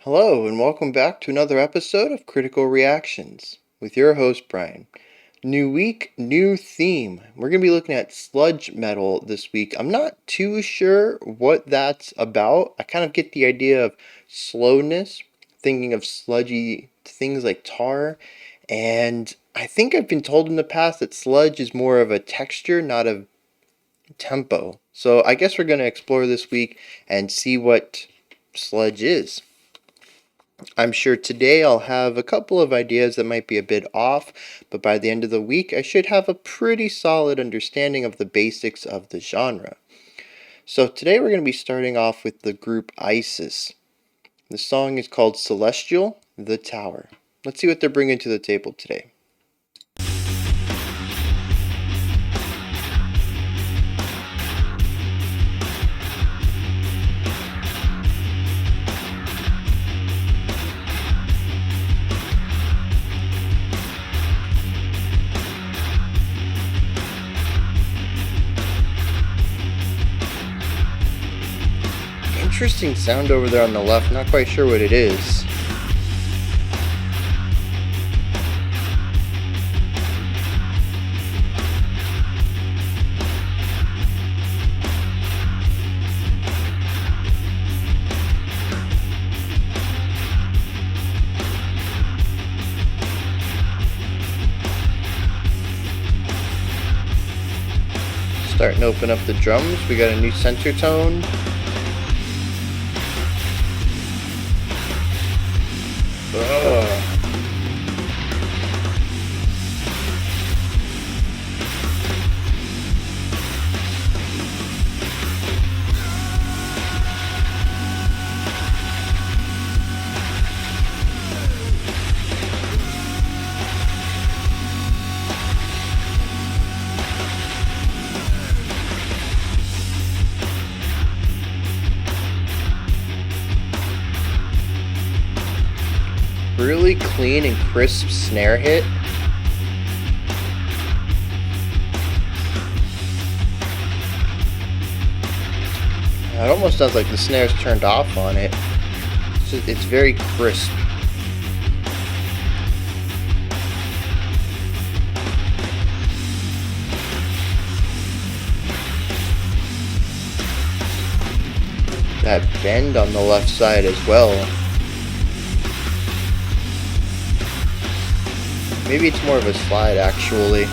Hello, and welcome back to another episode of Critical Reactions with your host, Bryan. New week, new theme. We're going to be looking at sludge metal this week. I'm not too sure what that's about. I kind of get the idea of slowness, thinking of sludgy things like tar, and I think I've been told in the past that sludge is more of a texture, not a tempo. So I guess we're going to explore this week and see what sludge is. I'm sure today I'll have a couple of ideas that might be a bit off, but by the end of the week I should have a pretty solid understanding of the basics of the genre. So today we're going to be starting off with the group Isis. The song is called Celestial, The Tower. Let's see what they're bringing to the table today. Interesting sound over there on the left, not quite sure what it is. Starting to open up the drums, we got a new center tone. Really clean and crisp snare hit. It almost sounds like the snare's turned off on it. It's very crisp. That bend on the left side as well. Maybe it's more of a slide, actually.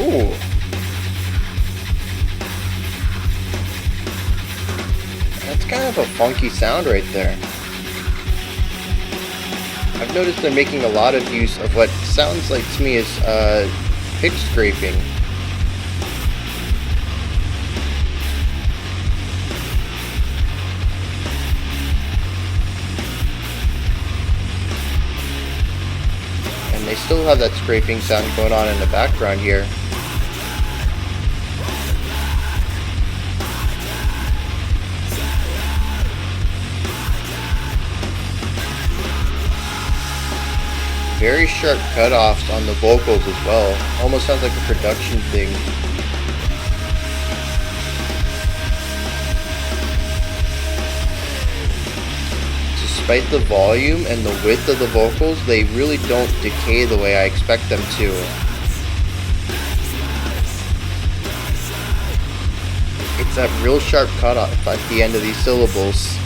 Ooh. That's kind of a funky sound right there. I've noticed they're making a lot of use of what sounds like to me is pick scraping. And they still have that scraping sound going on in the background here. Very sharp cutoffs on the vocals as well. Almost sounds like a production thing. Despite the volume and the width of the vocals, they really don't decay the way I expect them to. It's that real sharp cutoff at the end of these syllables.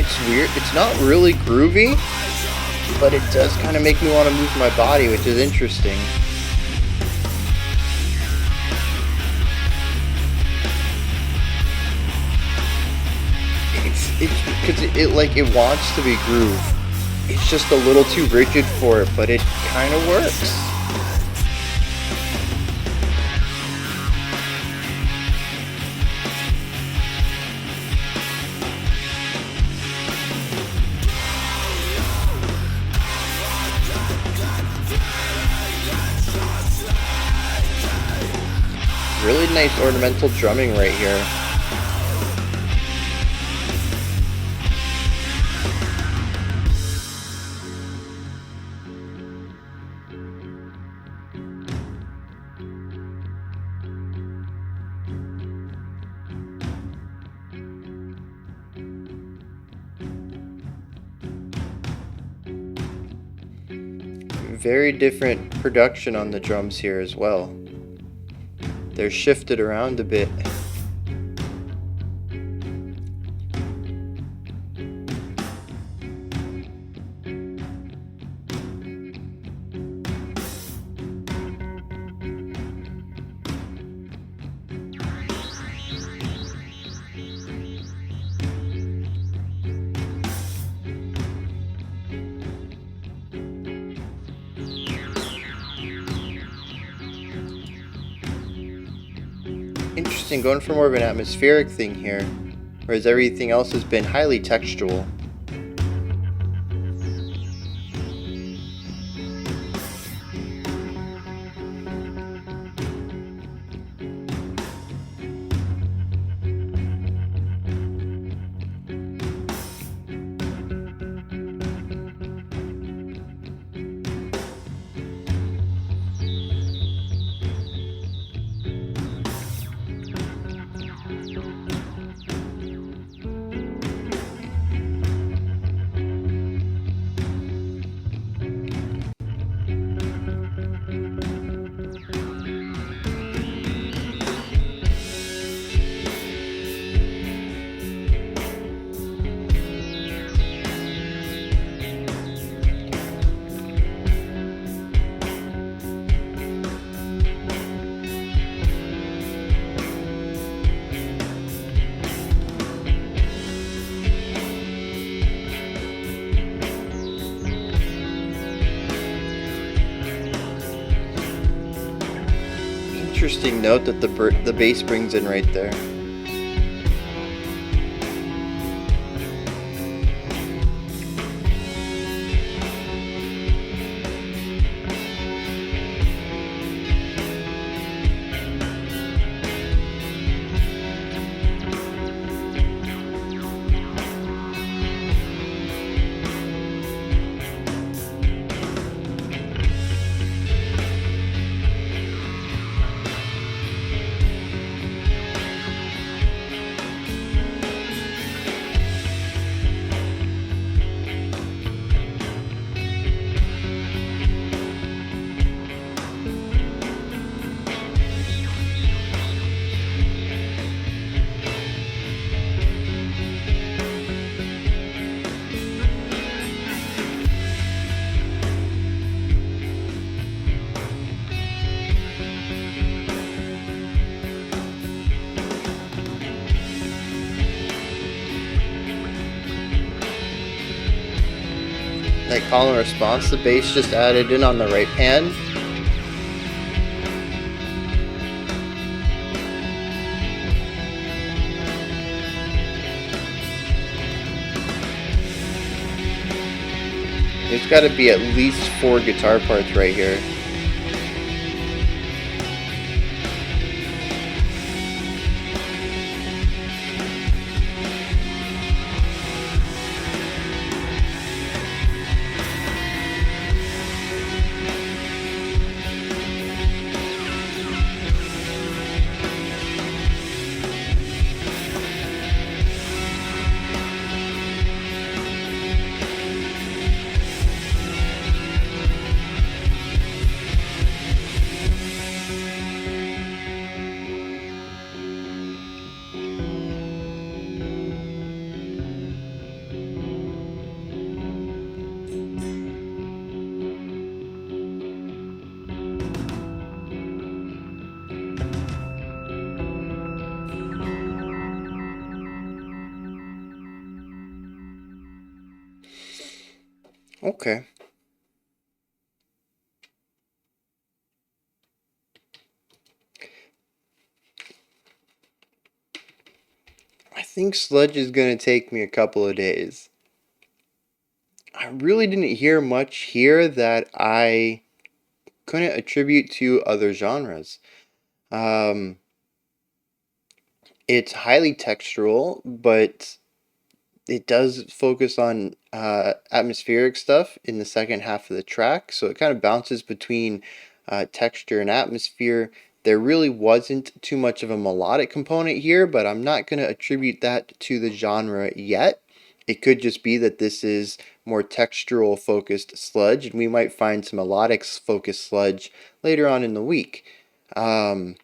It's weird. It's not really groovy, but it does kind of make me want to move my body, which is interesting. It's because it wants to be groove. It's just a little too rigid for it, but it kind of works. Really nice ornamental drumming right here. Very different production on the drums here as well. They're shifted around a bit. Interesting, going for more of an atmospheric thing here, whereas everything else has been highly textual. Interesting note that the bass brings in right there. That call and response, the bass just added in on the right pan. There's got to be at least 4 guitar parts right here. Okay. I think Sludge is gonna take me a couple of days. I really didn't hear much here that I couldn't attribute to other genres. Um, it's highly textural, but it does focus on atmospheric stuff in the second half of the track, so it kind of bounces between texture and atmosphere. There really wasn't too much of a melodic component here, but I'm not going to attribute that to the genre yet. It could just be that this is more textural focused sludge, and we might find some melodic focused sludge later on in the week. Um,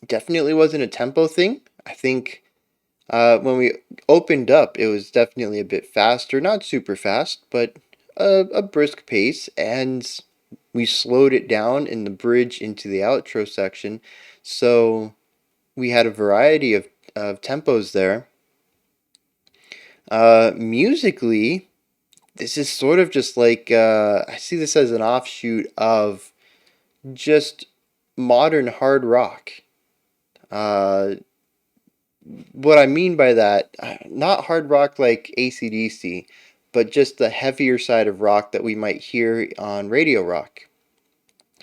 Definitely wasn't a tempo thing. I think when we opened up, it was definitely a bit faster, not super fast, but a brisk pace, and we slowed it down in the bridge into the outro section. So we had a variety of tempos there. Musically, this is sort of just like I see this as an offshoot of just modern hard rock. Uh, what I mean by that, not hard rock like AC/DC, but just the heavier side of rock that we might hear on radio rock.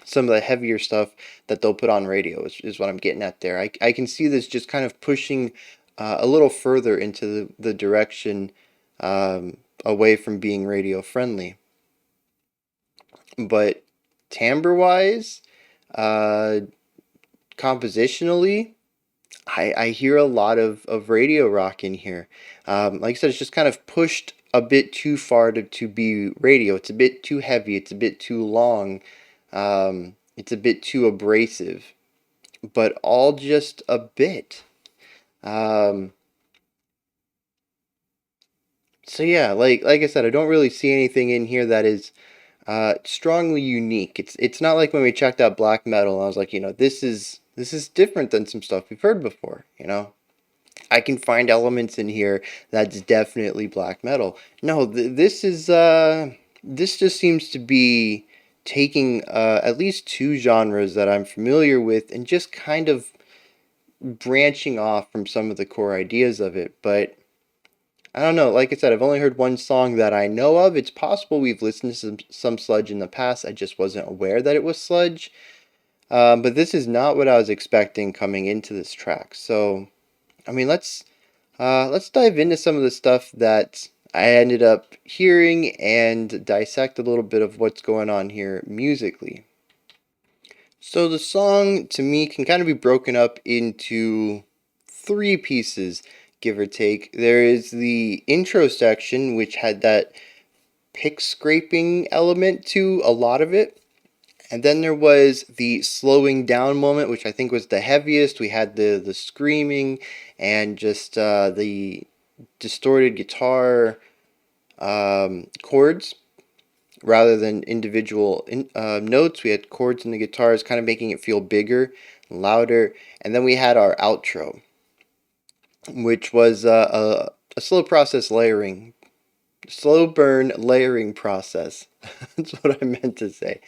Some of the heavier stuff that they'll put on radio is what I'm getting at there. I can see this just kind of pushing a little further into the direction away from being radio friendly. But timbre wise, uh, compositionally, I hear a lot of radio rock in here. Like I said, it's just kind of pushed a bit too far to be radio. It's a bit too heavy. It's a bit too long. It's a bit too abrasive, but all just a bit. Um, so yeah, like I said, I don't really see anything in here that is strongly unique. It's not like when we checked out black metal, I was like, this is different than some stuff we've heard before. I can find elements in here that's definitely black metal. No, this just seems to be taking at least two genres that I'm familiar with and just kind of branching off from some of the core ideas of it. But I don't know. Like I said, I've only heard one song that I know of. It's possible we've listened to some Sludge in the past. I just wasn't aware that it was Sludge. But this is not what I was expecting coming into this track. So, I mean, let's dive into some of the stuff that I ended up hearing and dissect a little bit of what's going on here musically. So the song to me can kind of be broken up into three pieces, give or take. There is the intro section, which had that pick scraping element to a lot of it. And then there was the slowing down moment, which I think was the heaviest. We had the screaming and just the distorted guitar chords rather than individual notes. We had chords in the guitars, kind of making it feel bigger, louder. And then we had our outro, which was a slow process layering, slow burn layering process. That's what I meant to say.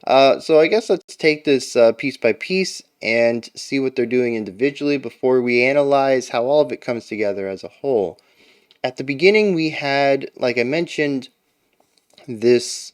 So I guess let's take this piece by piece and see what they're doing individually before we analyze how all of it comes together as a whole. At the beginning, we had, like I mentioned, this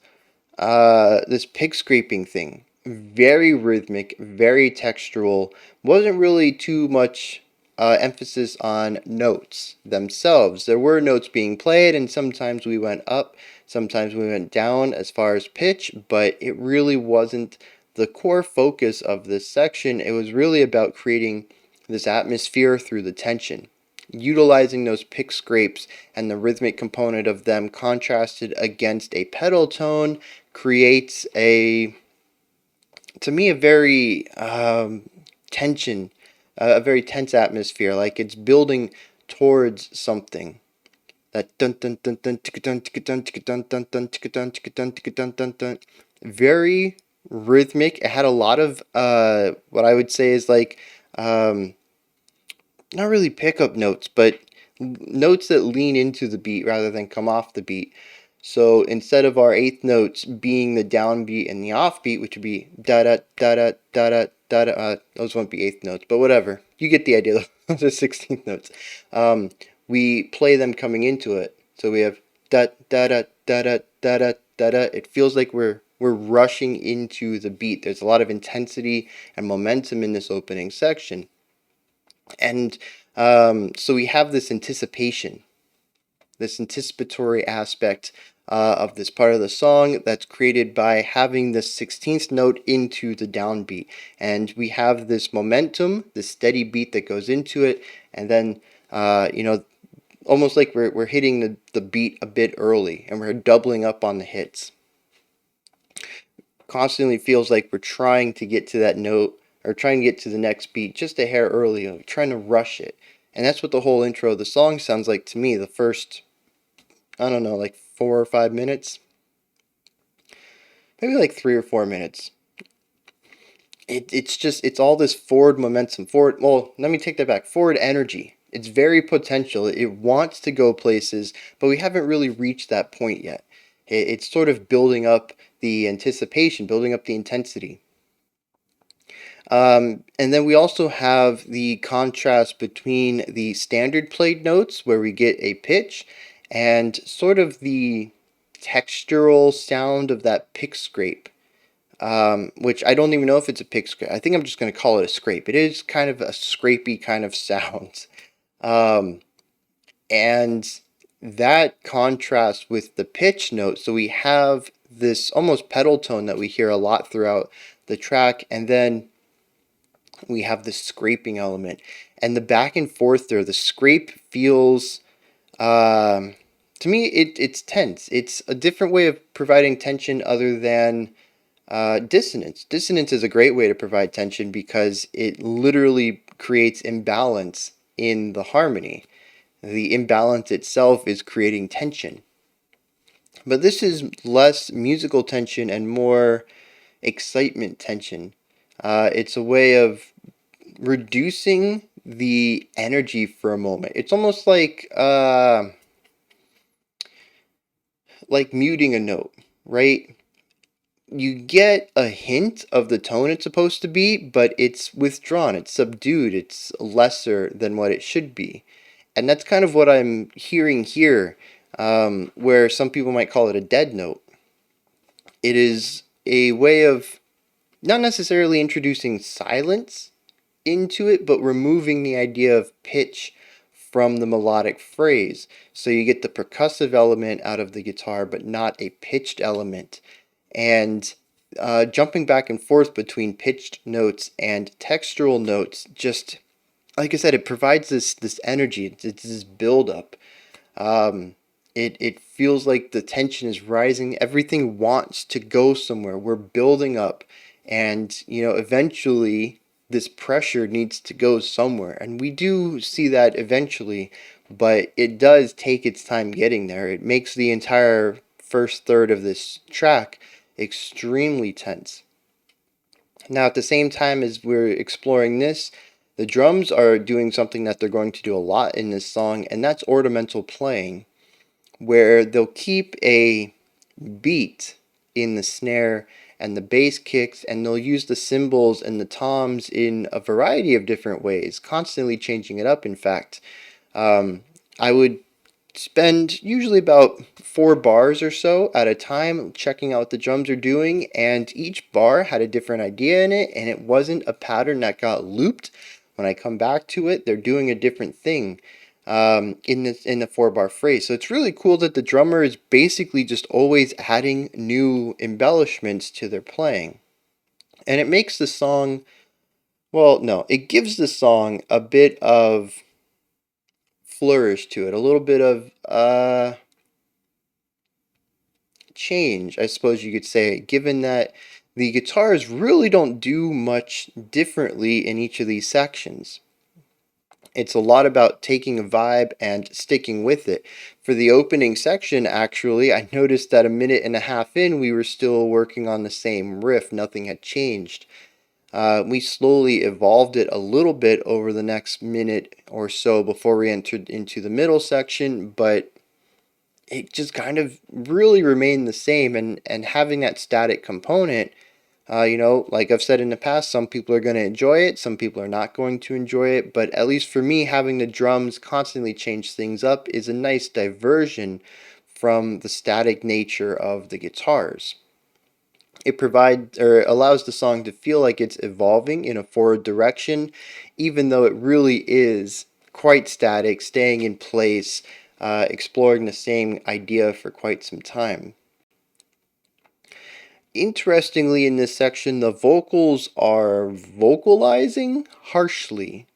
this pig scraping thing. Very rhythmic, very textural. Wasn't really too much emphasis on notes themselves. There were notes being played, and sometimes we went up, sometimes we went down as far as pitch, but it really wasn't the core focus of this section. It was really about creating this atmosphere through the tension. Utilizing those pick scrapes and the rhythmic component of them contrasted against a pedal tone creates to me, a very tension, a very tense atmosphere, like it's building towards something. That dun dun dun dun ticka dun ticka dun ticka dun dun dun ticka dun ticka dun ticka dun dun dun. Very rhythmic. It had a lot of what I would say is like um, not really pickup notes, but notes that lean into the beat rather than come off the beat. So instead of our eighth notes being the downbeat and the offbeat, which would be da da da da da da da da, those won't be eighth notes, but whatever. You get the idea. Those are 16th notes. We play them coming into it. So we have da da da da da da da da da. It feels like we're rushing into the beat. There's a lot of intensity and momentum in this opening section, and so we have this anticipation, this anticipatory aspect of this part of the song that's created by having the 16th note into the downbeat. And we have this momentum, this steady beat that goes into it, and then, almost like we're hitting the beat a bit early and we're doubling up on the hits. Constantly feels like we're trying to get to that note or trying to get to the next beat just a hair early, like trying to rush it. And that's what the whole intro of the song sounds like to me. The first, I don't know, like 4 or 5 minutes, maybe like 3 or 4 minutes. It's all this forward momentum, let me take that back, forward energy. It's very potential. It wants to go places, but we haven't really reached that point yet. It's sort of building up the anticipation, building up the intensity. And then we also have the contrast between the standard played notes, where we get a pitch, and sort of the textural sound of that pick scrape, which I don't even know if it's a pick scrape. I think I'm just going to call it a scrape. It is kind of a scrapey kind of sound. And that contrast with the pitch note, so we have this almost pedal tone that we hear a lot throughout the track, and then we have this scraping element. And the back and forth there, the scrape feels, to me, it's tense. It's a different way of providing tension other than dissonance. Dissonance is a great way to provide tension because it literally creates imbalance in the harmony. The imbalance itself is creating tension. But this is less musical tension and more excitement tension. It's a way of reducing the energy for a moment. It's almost like muting a note, right? You get a hint of the tone it's supposed to be, but it's withdrawn, it's subdued, it's lesser than what it should be. And that's kind of what I'm hearing here, where some people might call it a dead note. It is a way of not necessarily introducing silence into it, but removing the idea of pitch from the melodic phrase. So you get the percussive element out of the guitar, but not a pitched element. And jumping back and forth between pitched notes and textural notes, just like I said, it provides this energy. It's this buildup. It feels like the tension is rising. Everything wants to go somewhere. We're building up, and eventually this pressure needs to go somewhere, and we do see that eventually, but it does take its time getting there. It makes the entire first third of this track extremely tense. Now, at the same time as we're exploring this, the drums are doing something that they're going to do a lot in this song, and that's ornamental playing, where they'll keep a beat in the snare and the bass kicks, and they'll use the cymbals and the toms in a variety of different ways, constantly changing it up, in fact. I would spend usually about 4 bars or so at a time checking out what the drums are doing, and each bar had a different idea in it, and it wasn't a pattern that got looped. When I come back to it, they're doing a different thing in the 4 bar phrase. So it's really cool that the drummer is basically just always adding new embellishments to their playing, and it makes the song, well, no, it gives the song a bit of flourish to it, a little bit of change, I suppose you could say, given that the guitars really don't do much differently in each of these sections. It's a lot about taking a vibe and sticking with it. For the opening section, actually, I noticed that a minute and a half in, we were still working on the same riff. Nothing had changed. We slowly evolved it a little bit over the next minute or so before we entered into the middle section, but it just kind of really remained the same. And having that static component, like I've said in the past, some people are going to enjoy it, some people are not going to enjoy it. But at least for me, having the drums constantly change things up is a nice diversion from the static nature of the guitars. It provides or allows the song to feel like it's evolving in a forward direction, even though it really is quite static, staying in place, exploring the same idea for quite some time. Interestingly, in this section, the vocals are vocalizing harshly.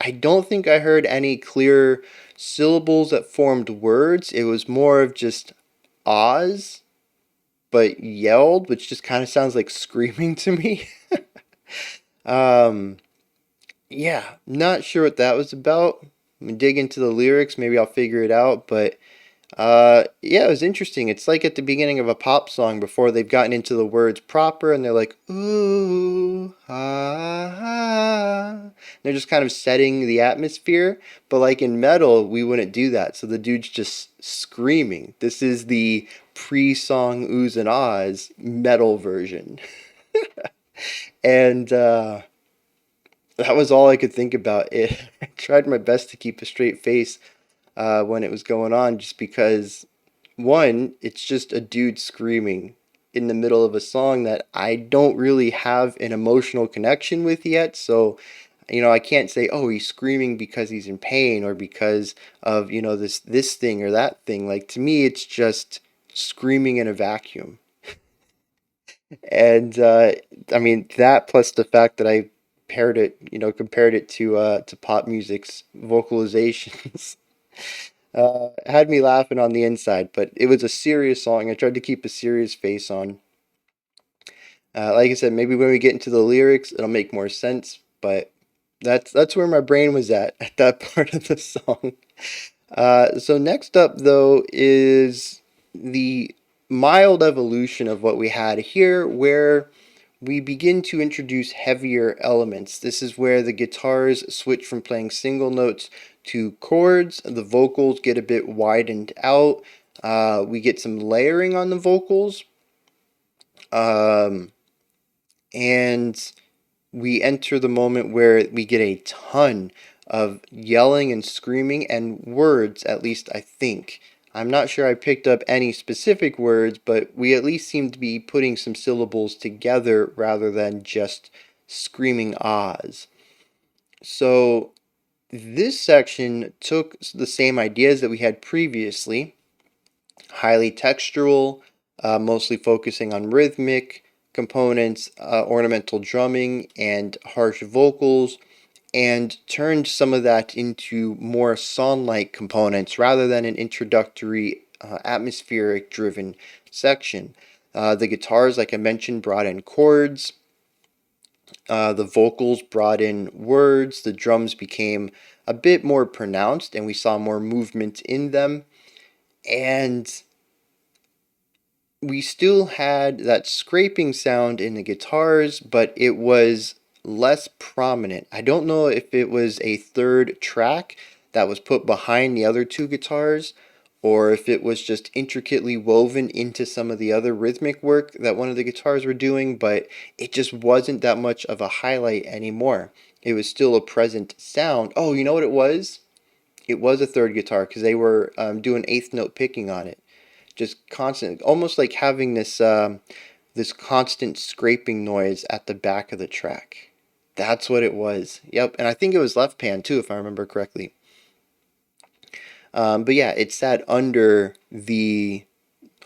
I don't think I heard any clear syllables that formed words. It was more of just ahs, but yelled, which just kind of sounds like screaming to me. um, yeah, not sure what that was about. I'm gonna dig into the lyrics, maybe I'll figure it out, but yeah, it was interesting. It's like at the beginning of a pop song before they've gotten into the words proper and they're like, ooh, ah, ah. They're just kind of setting the atmosphere. But like in metal, we wouldn't do that. So the dude's just screaming. This is the pre-song oohs and ahs metal version. And that was all I could think about. I tried my best to keep a straight face when it was going on, just because one, it's just a dude screaming in the middle of a song that I don't really have an emotional connection with yet. So, I can't say, oh, he's screaming because he's in pain or because of, this thing or that thing. Like to me, it's just screaming in a vacuum. And I mean that plus the fact that I compared it to pop music's vocalizations. Had me laughing on the inside, but it was a serious song. I tried to keep a serious face on. Like I said, maybe when we get into the lyrics, it'll make more sense. But that's where my brain was at that part of the song. So next up, though, is the mild evolution of what we had here, where we begin to introduce heavier elements. This is where the guitars switch from playing single notes to chords. The vocals get a bit widened out. We get some layering on the vocals. Um, and we enter the moment where we get a ton of yelling and screaming and words, at least I think. I'm not sure I picked up any specific words, but we at least seem to be putting some syllables together rather than just screaming ahs. So this section took the same ideas that we had previously, highly textural, mostly focusing on rhythmic components, ornamental drumming, and harsh vocals, and turned some of that into more song-like components rather than an introductory, atmospheric-driven section. The guitars, like I mentioned, brought in chords. The vocals brought in words. The drums became a bit more pronounced, and we saw more movement in them. And we still had that scraping sound in the guitars, but it was less prominent. I don't know if it was a third track that was put behind the other two guitars, or if it was just intricately woven into some of the other rhythmic work that one of the guitars were doing, but it just wasn't that much of a highlight anymore. It was still a present sound. Oh, you know what it was? It was a third guitar because they were doing eighth note picking on it, just constant, almost like having this constant scraping noise at the back of the track. That's what it was. Yep, and I think it was left pan too, if I remember correctly. But yeah, it sat under the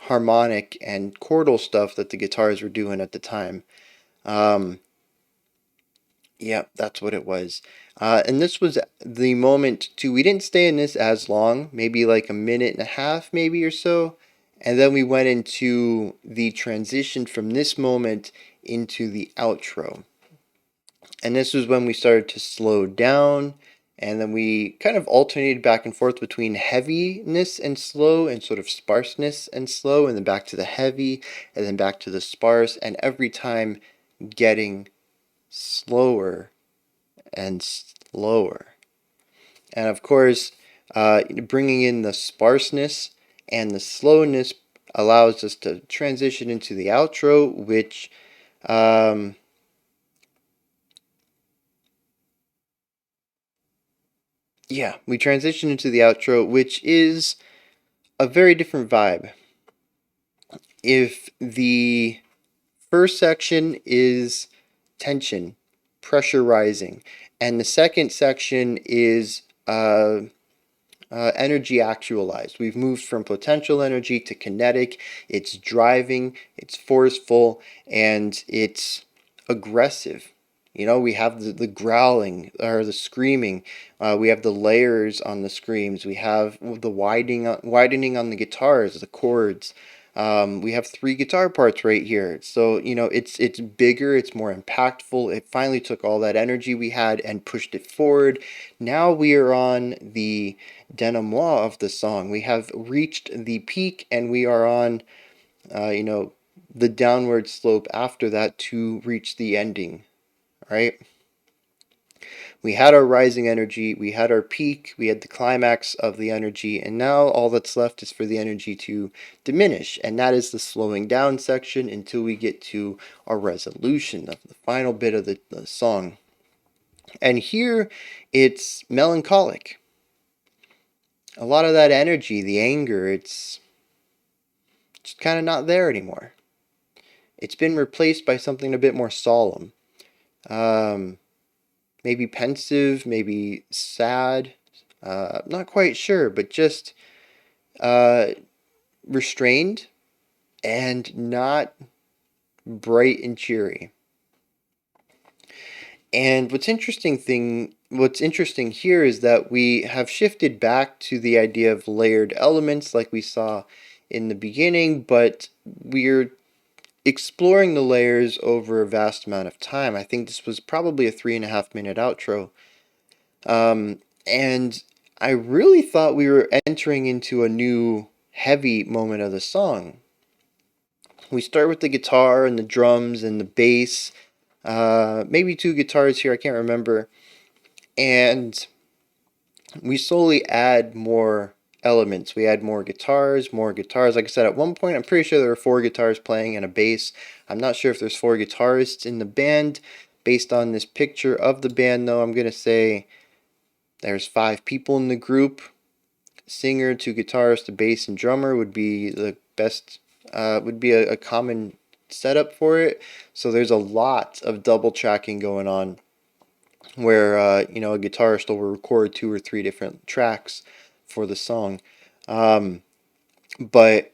harmonic and chordal stuff that the guitars were doing at the time. Um, Yep, that's what it was. And this was the moment too. We didn't stay in this as long, maybe like a minute and a half, maybe or so. And then we went into the transition from this moment into the outro. And this was when we started to slow down. And then we kind of alternated back and forth between heaviness and slow and sort of sparseness and slow, and then back to the heavy, and then back to the sparse, and every time getting slower and slower. And of course, bringing in the sparseness and the slowness allows us to transition into the outro, which yeah, we transition into the outro, which is a very different vibe. If the first section is tension, pressure rising, and the second section is energy actualized. We've moved from potential energy to kinetic. It's driving, it's forceful, and it's aggressive. You know, we have the growling or the screaming. We have the layers on the screams. We have the widening on the guitars, the chords. We have three guitar parts right here. So, you know, it's bigger, it's more impactful. It finally took all that energy we had and pushed it forward. Now we are on the denouement of the song. We have reached the peak and we are on, you know, the downward slope after that to reach the ending, right? We had our rising energy, we had our peak, we had the climax of the energy, and now all that's left is for the energy to diminish, and that is the slowing down section until we get to our resolution, the final bit of the song. And here it's melancholic. A lot of that energy, the anger, it's just kind of not there anymore. It's been replaced by something a bit more solemn. Um, Maybe pensive, maybe sad. Not quite sure, but just uh, restrained and not bright and cheery. And what's interesting here is that we have shifted back to the idea of layered elements like we saw in the beginning, but we're exploring the layers over a vast amount of time. I think this was probably a 3.5 minute outro. And I really thought we were entering into a new heavy moment of the song. We start with the guitar and the drums and the bass, maybe two guitars here, I can't remember. And we slowly add more elements. We add more guitars, more guitars. Like I said, at one point, I'm pretty sure there were 4 guitars playing and a bass. I'm not sure if there's 4 guitarists in the band. Based on this picture of the band, though, I'm going to say there's 5 people in the group. Singer, 2 guitarists, a bass, and drummer would be the best, would be a common setup for it. So there's a lot of double tracking going on where you know, a guitarist will record 2 or 3 different tracks for the song. But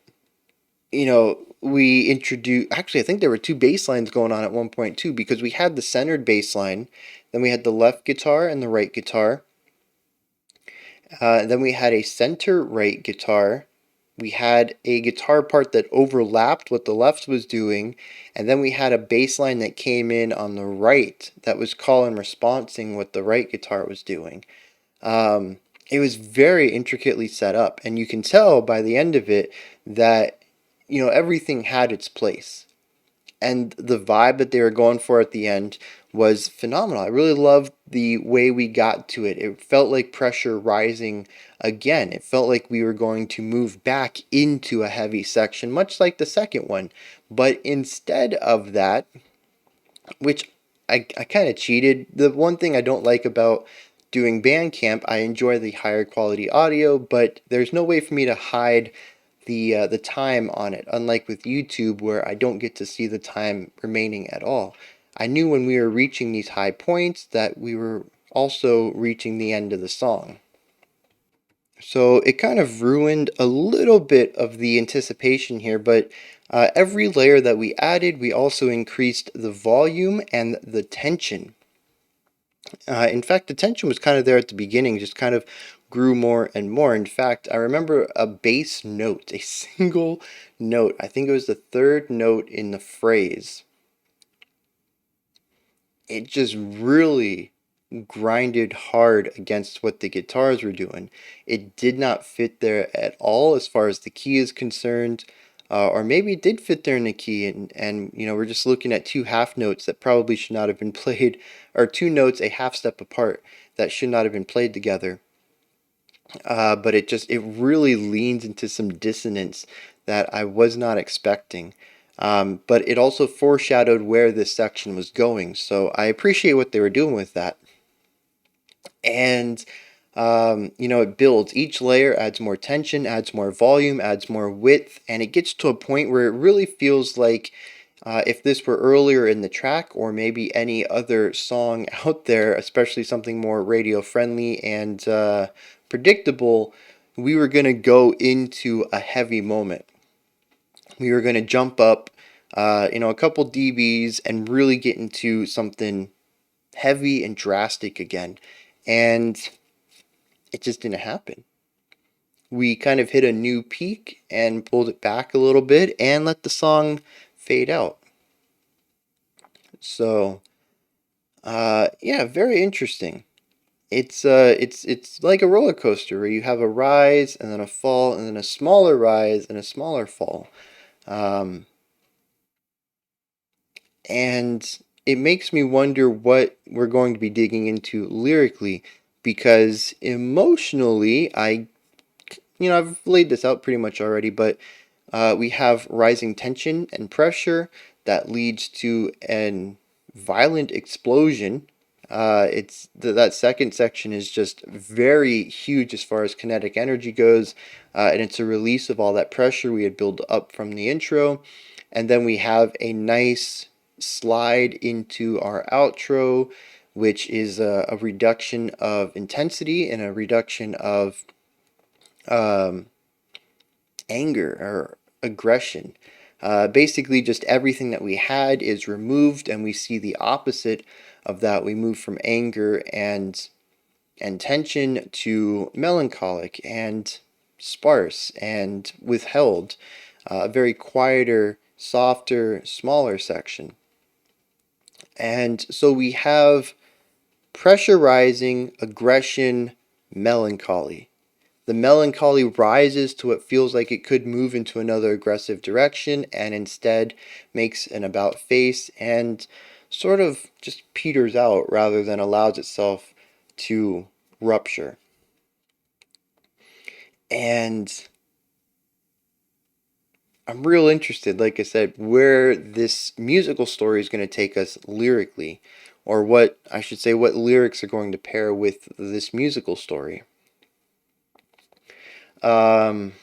you know, we introduced, actually I think there were 2 bass lines going on at one point too, because we had the centered bass line, then we had the left guitar and the right guitar, then we had a center right guitar. We had a guitar part that overlapped what the left was doing, and then we had a bass line that came in on the right that was call and responsing what the right guitar was doing. It was very intricately set up, and you can tell by the end of it that, you know, everything had its place. And the vibe that they were going for at the end was phenomenal. I really loved the way we got to it. It felt like pressure rising again. It felt like we were going to move back into a heavy section, much like the second one. But instead of that, which I kind of cheated, the one thing I don't like about doing Bandcamp, I enjoy the higher quality audio, but there's no way for me to hide the time on it, unlike with YouTube where I don't get to see the time remaining at all. I knew when we were reaching these high points that we were also reaching the end of the song. So it kind of ruined a little bit of the anticipation here, but every layer that we added, we also increased the volume and the tension. In fact, the tension was kind of there at the beginning, just kind of grew more and more. In fact, I remember a bass note, a single note. I think it was the third note in the phrase. It just really grinded hard against what the guitars were doing. It did not fit there at all as far as the key is concerned. Or maybe it did fit there in the key, and you know, we're just looking at 2 half notes that probably should not have been played, or 2 notes a half step apart that should not have been played together. but it really leans into some dissonance that I was not expecting. But it also foreshadowed where this section was going, so I appreciate what they were doing with that. And it builds. Each layer adds more tension, adds more volume, adds more width, and it gets to a point where it really feels like if this were earlier in the track, or maybe any other song out there, especially something more radio friendly and predictable, we were going to go into a heavy moment. We were going to jump up, a couple dBs and really get into something heavy and drastic again. And it just didn't happen. We kind of hit a new peak and pulled it back a little bit and let the song fade out. So, yeah, very interesting. It's like a roller coaster where you have a rise and then a fall and then a smaller rise and a smaller fall. Um, and it makes me wonder what we're going to be digging into lyrically, because emotionally, I've laid this out pretty much already, but we have rising tension and pressure that leads to an violent explosion. That second section is just very huge as far as kinetic energy goes, and it's a release of all that pressure we had built up from the intro, and then we have a nice slide into our outro, which is a reduction of intensity and a reduction of um, anger or aggression. Basically, just everything that we had is removed, and we see the opposite of that. We move from anger and tension to melancholic and sparse and withheld. A very quieter, softer, smaller section. And so we have pressure rising, aggression, melancholy. The melancholy rises to what feels like it could move into another aggressive direction and instead makes an about face and sort of just peters out rather than allows itself to rupture. And I'm real interested, like I said, where this musical story is going to take us lyrically, or what I should say, what lyrics are going to pair with this musical story. Um,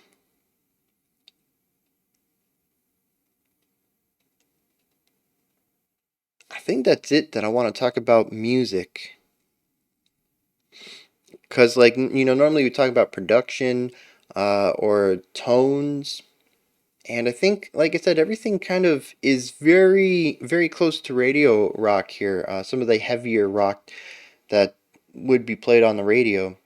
I think that's it that I want to talk about music. Because, like, normally we talk about production or tones. And I think, like I said, everything kind of is very, very close to radio rock here. Some of the heavier rock that would be played on the radio.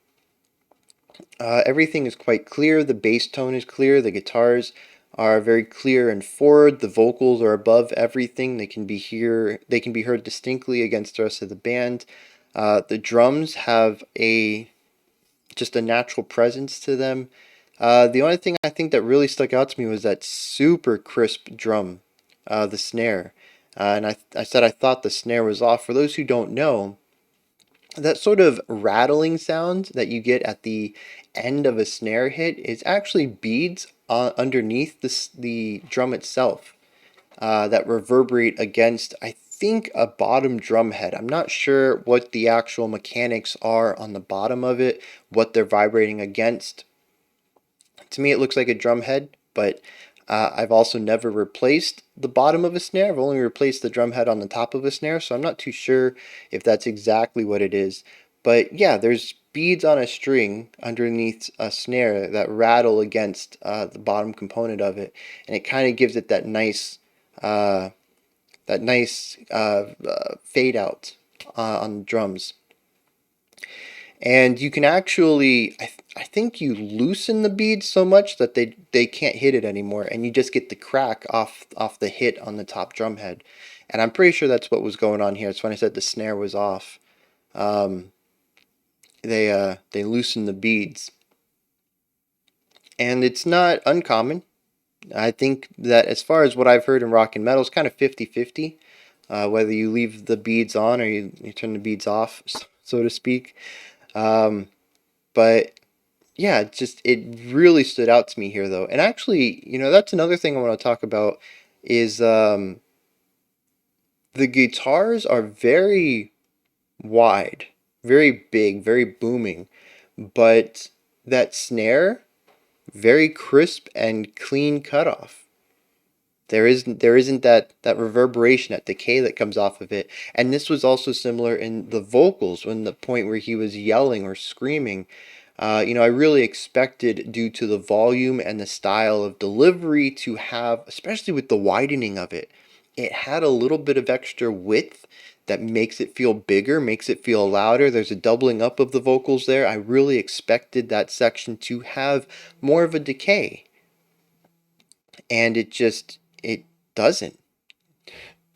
Everything is quite clear. The bass tone is clear. The guitars are very clear and forward. The vocals are above everything. They can be heard distinctly against the rest of the band. The drums have a just a natural presence to them. The only thing I think that really stuck out to me was that super crisp drum, the snare. And I said I thought the snare was off. For those who don't know, that sort of rattling sound that you get at the end of a snare hit is actually beads underneath the drum itself that reverberate against, I think, a bottom drum head. I'm not sure what the actual mechanics are on the bottom of it, what they're vibrating against. To me, it looks like a drum head, but I've also never replaced the bottom of a snare. I've only replaced the drum head on the top of a snare, so I'm not too sure if that's exactly what it is. But yeah, there's beads on a string underneath a snare that rattle against the bottom component of it, and it kind of gives it uh, that nice fade out on the drums. And you can actually, I think you loosen the beads so much that they can't hit it anymore, and you just get the crack off the hit on the top drum head. And I'm pretty sure that's what was going on here. It's when I said the snare was off. Um, they loosened the beads, and it's not uncommon. I think that as far as what I've heard in rock and metal, it's kind of 50-50, whether you leave the beads on or you turn the beads off, so to speak. Um, but yeah, it really stood out to me here though. And actually, that's another thing I want to talk about is the guitars are very wide, very big, very booming, but that snare, very crisp and clean cutoff. There isn't that reverberation, that decay that comes off of it. And this was also similar in the vocals when the point where he was yelling or screaming. I really expected, due to the volume and the style of delivery, to have, especially with the widening of it, it had a little bit of extra width that makes it feel bigger, makes it feel louder. There's a doubling up of the vocals there. I really expected that section to have more of a decay, and it doesn't.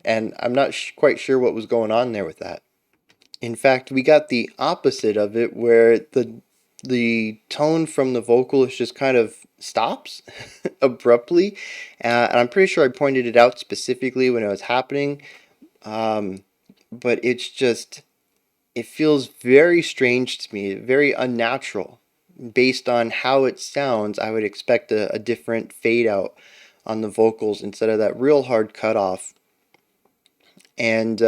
And I'm not quite sure what was going on there with that. In fact, we got the opposite of it, where the tone from the vocalist just kind of stops abruptly, and I'm pretty sure I pointed it out specifically when it was happening. Um, but it feels very strange to me, very unnatural. Based on how it sounds, I would expect a different fade out on the vocals instead of that real hard cutoff. And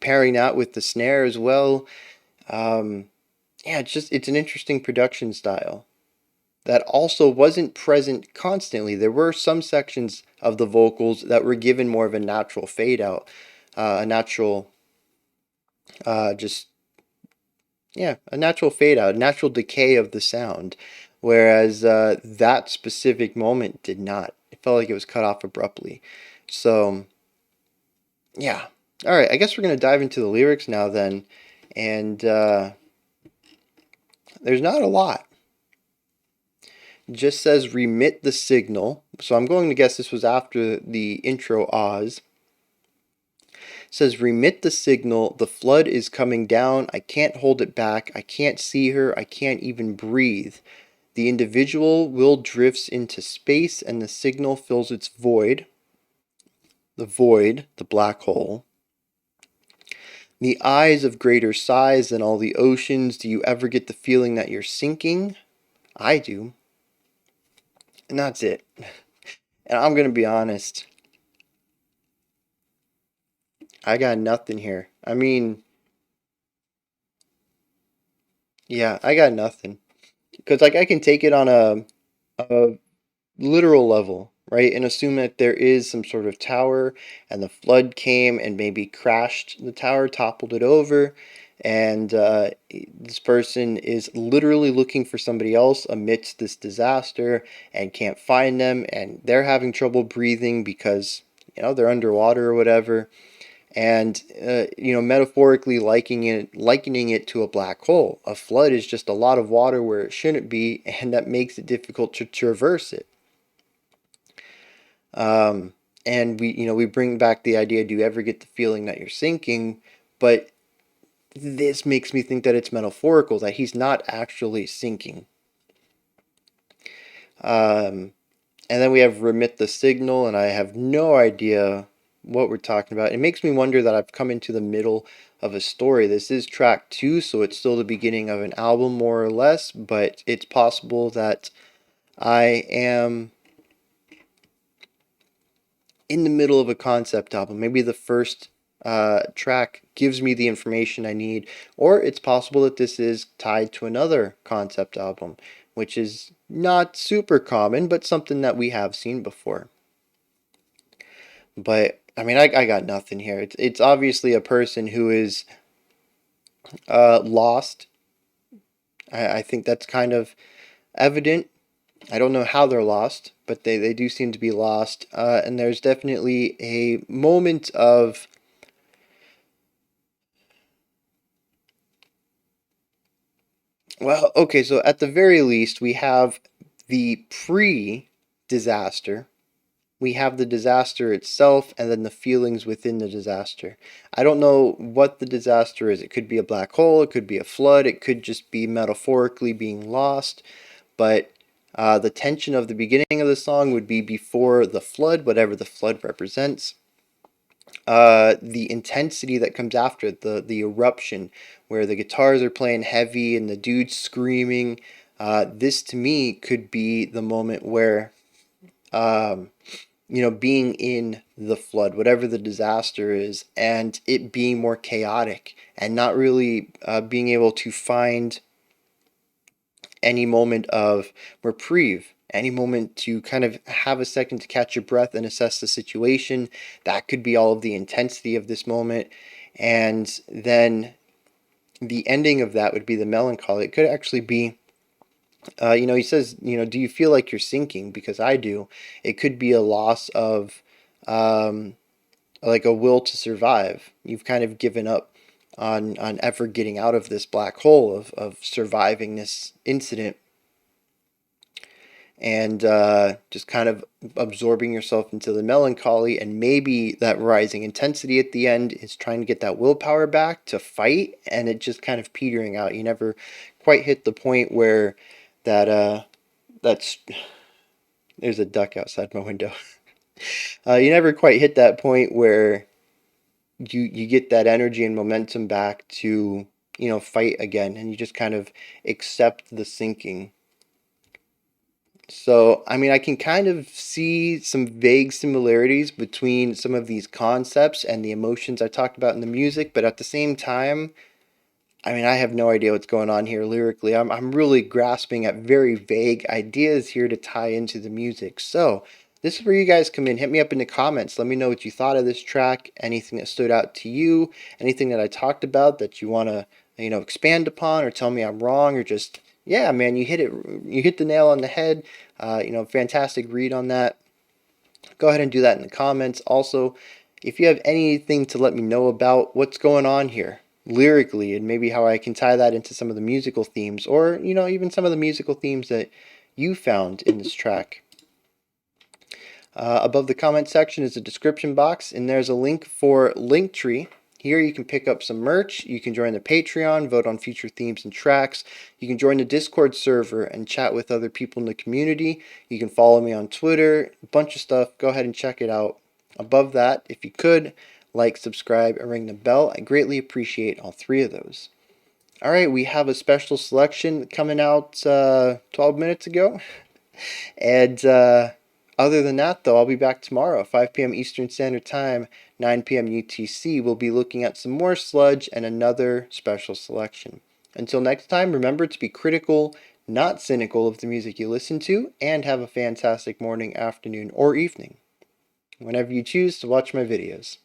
pairing that with the snare as well. Um, yeah, it's an interesting production style that also wasn't present constantly. There were some sections of the vocals that were given more of a natural fade out, a natural, just yeah, a natural fade out, a natural decay of the sound, whereas that specific moment did not. It felt like it was cut off abruptly. So yeah, all right. I guess we're gonna dive into the lyrics now then, and there's not a lot. Just says remit the signal. So I'm going to guess this was after the intro Oz. Says remit the signal. The flood is coming down. I can't hold it back. I can't see her. I can't even breathe. The individual will drifts into space and the signal fills its void. The void, the black hole. The eyes of greater size than all the oceans. Do you ever get the feeling that you're sinking? I do. And that's it. And I'm going to be honest. I got nothing here. I mean, yeah, I got nothing. Because like I can take it on a literal level, right? And assume that there is some sort of tower and the flood came and maybe crashed the tower, toppled it over, and this person is literally looking for somebody else amidst this disaster and can't find them, and they're having trouble breathing because they're underwater or whatever. And metaphorically likening it to a black hole. A flood is just a lot of water where it shouldn't be, and that makes it difficult to traverse it. And we bring back the idea: do you ever get the feeling that you're sinking? But this makes me think that it's metaphorical, that he's not actually sinking. And then we have remit the signal, and I have no idea what we're talking about. It makes me wonder that I've come into the middle of a story. This is track 2, so it's still the beginning of an album, more or less, but it's possible that I am in the middle of a concept album. Maybe the first track gives me the information I need, or it's possible that this is tied to another concept album, which is not super common, but something that we have seen before. But I mean, I got nothing here. It's obviously a person who is lost. I think that's kind of evident. I don't know how they're lost, but they do seem to be lost. And there's definitely a moment of, well, okay, so at the very least, we have the pre-disaster. We have the disaster itself, and then the feelings within the disaster. I don't know what the disaster is. It could be a black hole, it could be a flood, it could just be metaphorically being lost. But the tension of the beginning of the song would be before the flood, whatever the flood represents. The intensity that comes after it, the eruption, where the guitars are playing heavy and the dude's screaming. This to me could be the moment where, um, being in the flood, whatever the disaster is, and it being more chaotic and not really being able to find any moment of reprieve, any moment to kind of have a second to catch your breath and assess the situation. That could be all of the intensity of this moment. And then the ending of that would be the melancholy. It could actually be, he says, do you feel like you're sinking? Because I do. It could be a loss of, um, like a will to survive. You've kind of given up on ever getting out of this black hole of surviving this incident, and just kind of absorbing yourself into the melancholy, and maybe that rising intensity at the end is trying to get that willpower back to fight, and it just kind of petering out. You never quite hit the point where that's there's a duck outside my window. You never quite hit that point where you get that energy and momentum back to fight again, and you just kind of accept the sinking. So, I mean, I can kind of see some vague similarities between some of these concepts and the emotions I talked about in the music, but at the same time, I mean, I have no idea what's going on here lyrically. I'm really grasping at very vague ideas here to tie into the music. So, this is where you guys come in. Hit me up in the comments. Let me know what you thought of this track, anything that stood out to you, anything that I talked about that you want to, expand upon, or tell me I'm wrong, or just, yeah, man, you hit it. You hit the nail on the head. Fantastic read on that. Go ahead and do that in the comments. Also, if you have anything to let me know about what's going on here lyrically, and maybe how I can tie that into some of the musical themes, or even some of the musical themes that you found in this track. Above the comment section is a description box, and there's a link for Linktree. Here you can pick up some merch, you can join the Patreon, vote on future themes and tracks, you can join the Discord server and chat with other people in the community, you can follow me on Twitter, a bunch of stuff. Go ahead and check it out. Above that, if you could, like, subscribe, and ring the bell. I greatly appreciate all three of those. Alright, we have a special selection coming out 12 minutes ago. And other than that, though, I'll be back tomorrow, 5 p.m. Eastern Standard Time, 9 p.m. UTC. We'll be looking at some more Sludge and another special selection. Until next time, remember to be critical, not cynical of the music you listen to, and have a fantastic morning, afternoon, or evening, whenever you choose to watch my videos.